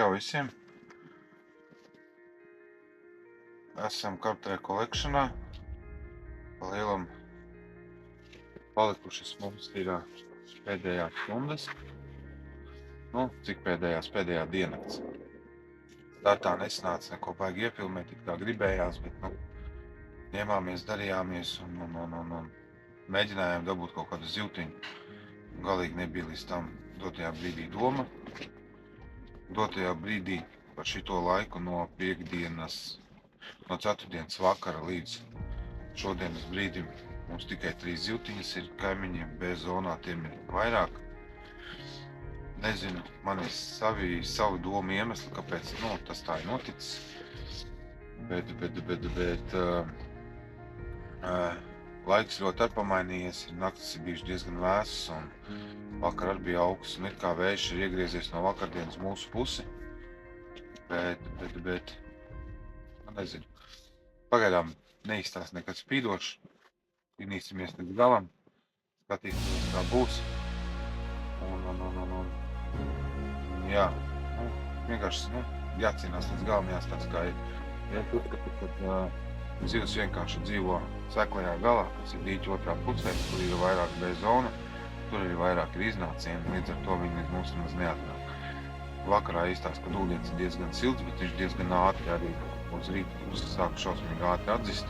Čau visiem! Esam Carpetry Collectionā. Pa lielam palikušas mums ir pēdējās stundas. Cik pēdējā diennakts. Startā nesanāca neko baigi iefilmēt, tik tā gribējās, bet ņēmāmies, darījāmies un mēģinājām dabūt kaut kādu zivtiņu. Galīgi nebija līdz tam dotajā brīdī doma. Dotajā brīdī par šito laiku no ceturtdienas vakara līdz šodienas brīdim mums tikai 3 zivtiņas ir kaimiņiem, B zonā tiem ir vairāk. Nezinu, man ir savi domu iemesli, kāpēc tas tā ir noticis. Bet laiks ļoti arī pamainījies, naktis ir bijuši diezgan vēsas un vakar arī bija augsts un it kā vējš ir iegriezies no vakardienas mūsu pusi. Bet, nezinu, pagaidām neizstās nekas spīdošs, cīnīsimies līdz galam, skatīsimies kā būs. Jā, vienkārši jācīnās līdz galam, jāstāsta kā ir. Es uzskatu, ka zivs vienkārši dzīvo seklajā galā, kas ir dīķa otrā pusē, tur ir vairāk B zona, tur ir vairāk iznācieni, līdz ar to viņi līdz mums nemaz neatnāk. Vakarā izstāsta, ka ūdens ir diezgan silts, bet viņš diezgan ātri arī uz rītu sāk šausmīgi ātri atzist.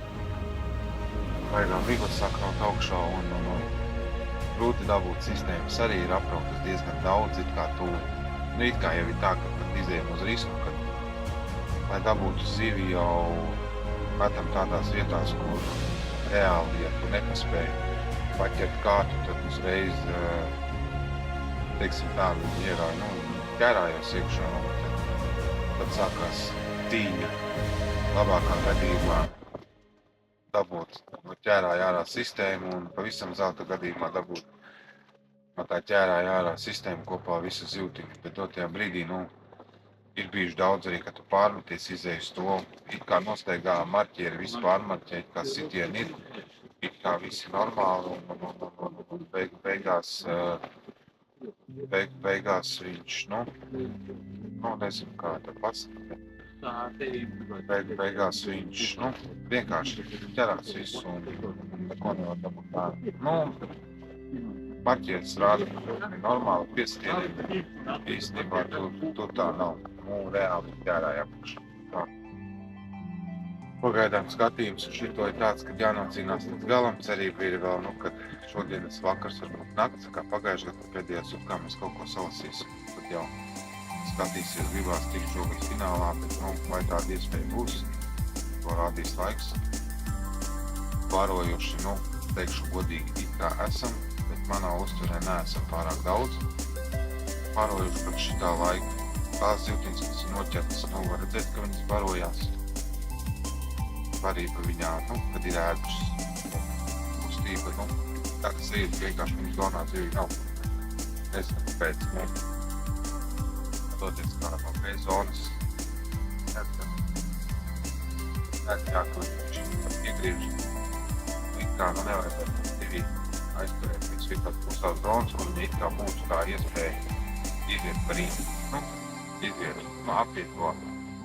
Vairāk viglas sāk raut augšā un grūti dabūt sistēmas arī ir aprautas diezgan daudz, it kā jau ir tā, ka kad izējam uz risku, lai dabūtu zivi jau metam tādās vietās, kur reāli, ja tu nepaspēji paķert kārtu, tad uzreiz, teiksim tā, ķērājos iekšā, tad sākās cīņa. Labākā gadījumā dabūt ķērāja ārā sistēmu un pavisam zelta gadījumā dabūt no tā ķērāja ārā sistēmu kopā visu zivtiņu, bet dotajā brīdī, ir bijuši daudz arī, ka tu pārmeties izēju uz to, it kā nosteigā marķieri, visi pārmarķē, it kā sitieni ir, it kā visi normāli un beigās viņš, nezinu kā tā pasaka, beigās viņš, vienkārši ķerās visu un neko nevar dabūt tā. Marķieris rāda, ka ir normāli piestieniem, īstenībā tur tā nav. Reāli ķērāja apakšā. Pagaidām skatījums uz šito ir tāds, ka jānocīnās līdz galam. Cerība ir vēl, kad šodienas vakars varbūt nakts, kā pagājušajā gadā pēdējā sukā mēs kaut ko salasīsim. Tad jau skatīsies, gribās tikt šogad finālā, bet vai tāda iespēja būs, to rādīs laiks. Pārojoši, teikšu godīgi, it kā esam, bet manā uztverē neesam pārāk daudz. Pārojoši pat šitā laika. Tās zivtiņas, kas ir noķertas, var redzēt, ka viņas barojās. Barība viņā, kad ir ēdušas kustība, tā kas ir, vienkārši viņas galvenā zivī nav. Nezinu, kāpēc, doties kā no B zonas. Jā, ka viņš iegriež. It kā, nevajadzētu zivī aizturēt. Viņš ir tāds pusās zonas, kur viņa it kā būtu tā iespēja iziet par īsti. Iziet, apiet to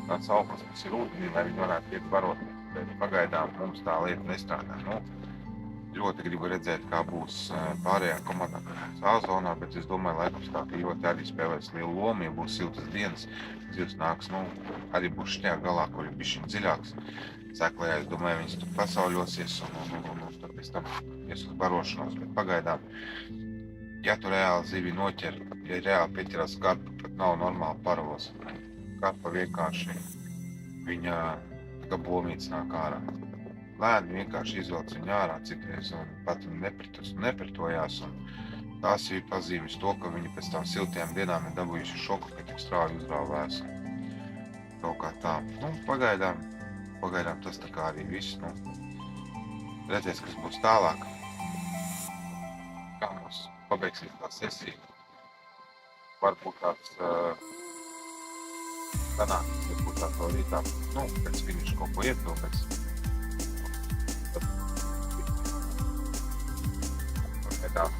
tāds augsts, kas ir ūdenī, lai viņi varētu iet baroties. Bet pagaidām mums tā lieta nestrādā. Ļoti gribu redzēt, kā būs pārējā komandā A zonā, bet es domāju, laikams tā, ka ļoti arī spēlēs lielu lomu, ja būs siltas dienas. Zivs nāks, arī būs šajā galā, kur ir bišķiņ dziļāks. Seklējā, es domāju, viņas tur pasauļosies un tad pēc tam ies uz barošanos. Bet pagaidām, ja tu reāli zivi noķer, ja reāli pieķerās karpa, tad nav normāli parols. Karpa vienkārši viņa kā bomīts nāk ārā. Lēni vienkārši izvelc viņu ārā citreiz un pat nepretojās. Tās ir pazīmes to, ka viņi pēc tām siltajām dienām ir dabūjuši šoku, ka tik strauji uzrāvēs. Kaut kā tā. Pagaidām tas tā kā arī viss. Redzēs, kas būs tālāk. Kā mums pabeigsies tā sesija. Varbūt tāds sanāks, varbūt tāds vēl rītā, pēc finiša kaut ko iepilnēs. Pagaidām.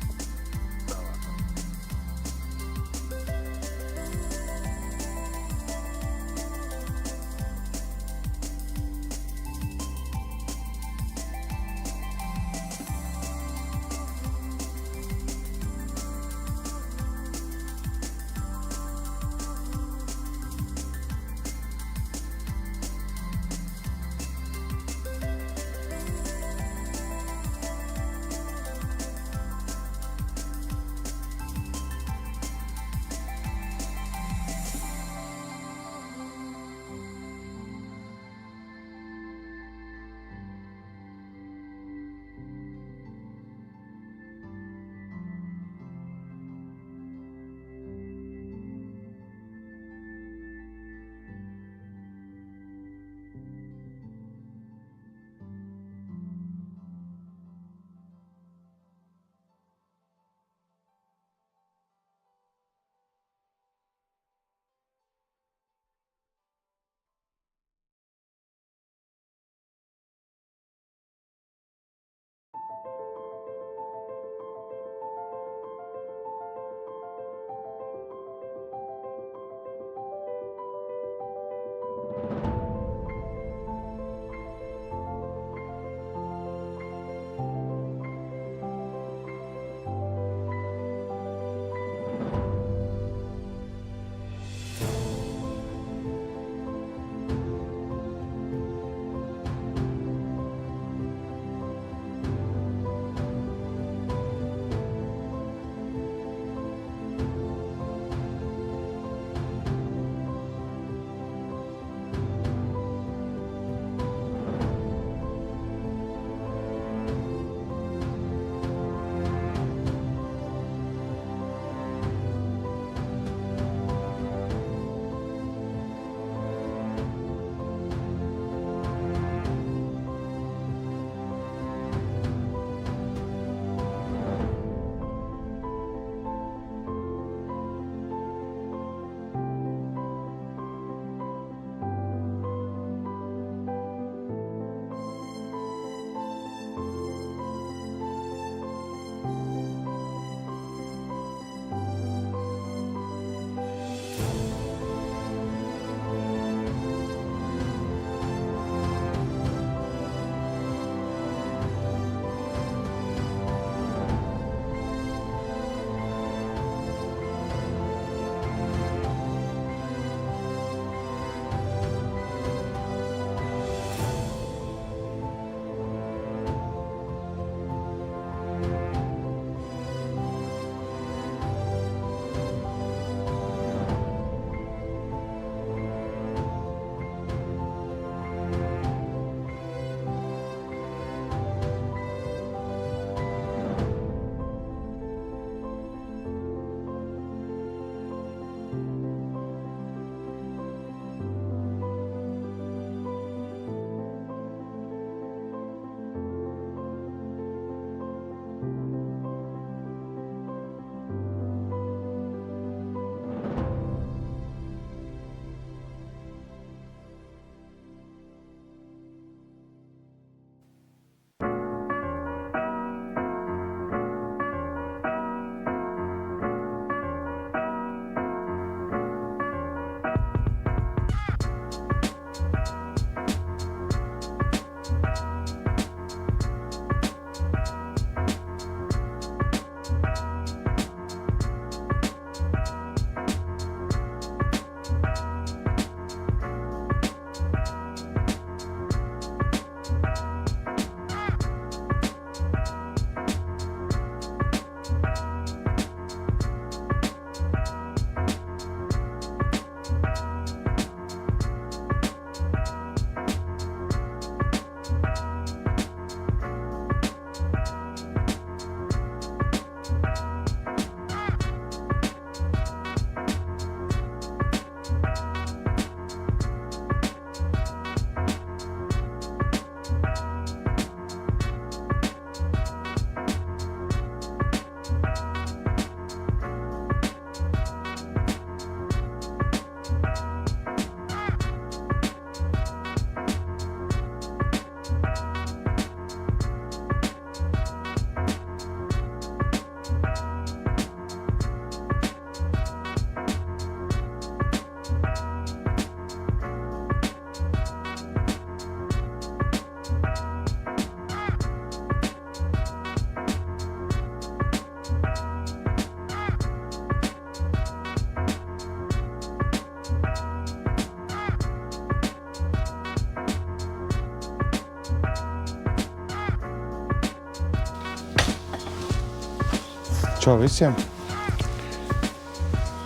Čau visiem!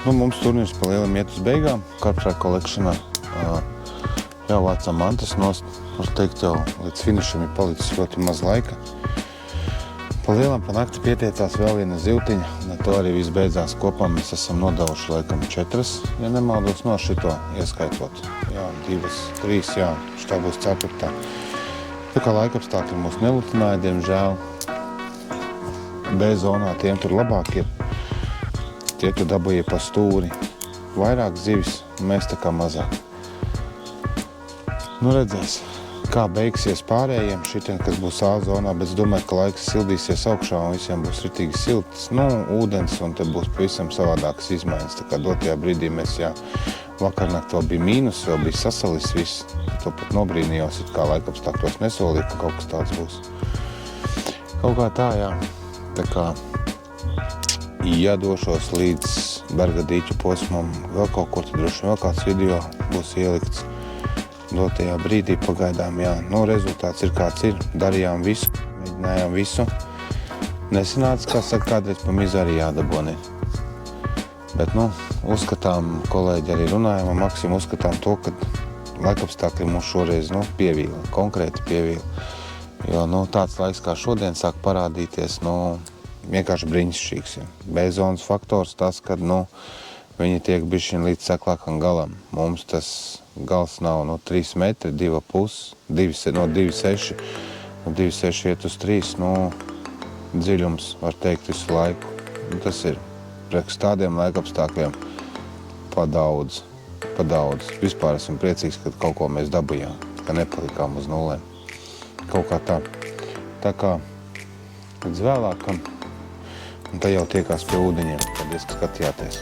Nu, mums turnīrs pa lielam iet uz beigām. Carptrack Collectionā jau vācām mantas nost. Var teikt, jau līdz finišam ir palicis ļoti maz laika. Pa lielam pa nakti pieteicās vēl viena zivtiņa, un ar to arī viss beidzās. Kopā mēs esam nodevuši laikam 4, ja nemaldos, no šito ieskaitot. Jā, 2, 3, jā, šitā būs 4. Tā kā laikapstākļi mūs nelutināja, diemžēl. B zonā tiem tur labāk ir. Tie tur dabūja pa stūri vairāk zivis, mēs tā kā mazāk. Nu redzēs, kā beigsies pārējiem šitiem, kas būs A zonā, bet es domāju, ka laiks sildīsies augšā un visiem būs ritīgi silts, ūdens, un te būs pavisam savādākas izmaiņas. Tā kā dotajā brīdī mēs, vakarnakt vēl bija mīnus, vēl bija sasalis viss. To pat nobrīnījos, kā laikapstākļos nesolīja, ka kaut kas tāds būs. Kaut kā tā, jā. Tā kā došos līdz Bergadīķu posmam, vēl kaut kur, tad droši vēl kāds video būs ielikts. Dotajā brīdī pagaidām, rezultāts ir kāds ir. Darījām visu, mēģinājām visu. Nesanāca, kā saka, kādreiz pa mizu arī jādaboni. Bet, uzskatām, kolēģi arī runājam, Maksim uzskatām to, ka laikapstākļi mūs šoreiz, pievīla, konkrēti pievīla. Jo, tāds laiks kā šodien sāk parādīties, vienkārši brīnišķīgs. B-zonas faktors tas, kad, viņi tiek bišķiņ līdz seklākam galam. Mums tas gals nav 3 metri, 2,5, no 2,6, no 2,6 iet uz 3, dziļums, var teikt, visu laiku. Tas ir priekš tādiem laikapstākļiem pa daudz. Vispār esmu priecīgs, ka kaut ko mēs dabujām, ka nepalikām uz nulēm. Kaut kā tā. Tā kā līdz vēlākam, un tā jau tiekās pie ūdeņiem, kad skatījāties.